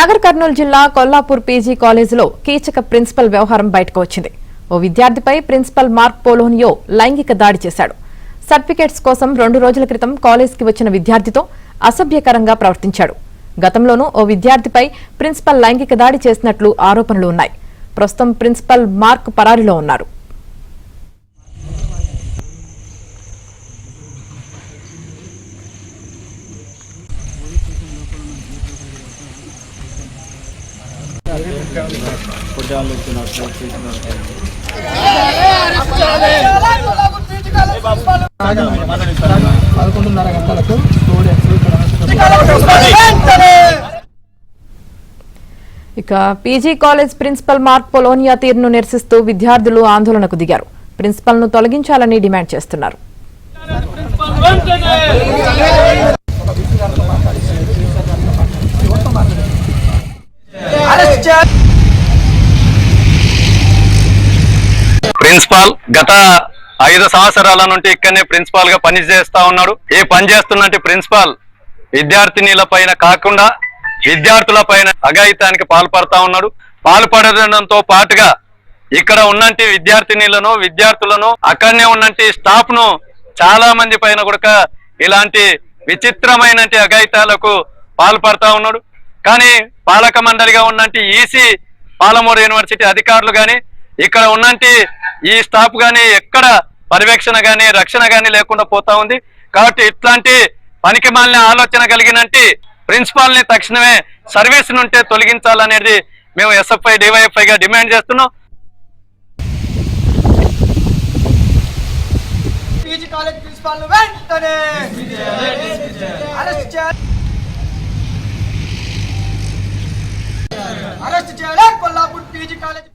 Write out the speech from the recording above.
నాగర్ కర్నూలు జిల్లా కొల్లాపూర్ పీజీ కాలేజీలో కీచక ప్రిన్సిపల్ వ్యవహారం బయటకు వచ్చింది. ఓ విద్యార్థిపై ప్రిన్సిపల్ మార్క్ పోలోనియో లైంగిక దాడి చేశాడు. సర్టిఫికేట్స్ కోసం 2 రోజుల క్రితం కాలేజీకి వచ్చిన విద్యార్థితో అసభ్యకరంగా ప్రవర్తించాడు. గతంలోనూ ఓ విద్యార్థిపై ప్రిన్సిపల్ లైంగిక దాడి చేసినట్లు ఆరోపణలు ఉన్నాయి. ప్రస్తుతం ప్రిన్సిపల్ మార్క్ పరారీలో ఉన్నారు. ఇక పీజీ కాలేజ్ ప్రిన్సిపల్ మార్క్ పోలోనియా తీరును నిరసిస్తూ విద్యార్థులు ఆందోళనకు దిగారు. ప్రిన్సిపల్ ను తొలగించాలని డిమాండ్ చేస్తున్నారు. ప్రిన్సిపాల్ గత 5 సంవత్సరాల నుండి ఇక్కడనే ప్రిన్సిపాల్ గా పనిచేస్తా ఉన్నాడు. ఈ పనిచేస్తున్నట్టు ప్రిన్సిపాల్ విద్యార్థినిల పైన కాకుండా విద్యార్థుల పైన అఘాయితానికి పాల్పడతా ఉన్నాడు. పాల్పడడంతో పాటుగా ఇక్కడ ఉన్నంటి విద్యార్థినిలను విద్యార్థులను అక్కడనే ఉన్నంటి స్టాఫ్ ను చాలా మంది పైన కూడా ఇలాంటి విచిత్రమైన అఘాయితాలకు పాల్పడతా ఉన్నాడు. కానీ పాలక మండలిగా ఉన్నంటి ఈసీ పాలమూరు యూనివర్సిటీ అధికారులు గాని ఇక్కడ ఉన్నంటి ఈ స్టాఫ్ గాని ఎక్కడ పర్యవేక్షణ గాని రక్షణ గాని లేకుండా పోతా ఉంది. కాబట్టి ఇట్లాంటి పనికి మాలిన ఆలోచన కలిగినట్టు ప్రిన్సిపాల్ ని తక్షణమే సర్వీస్ నుండి తొలగించాలనేది మేము ఎస్ఎఫ్ఐ డివైఎఫ్ఐ గా డిమాండ్ చేస్తున్నాం. పీజీ కాలేజ్ ప్రిన్సిపాల్ ను వెంటనే అరెస్ట్ చేయాలి. Kollapur PG college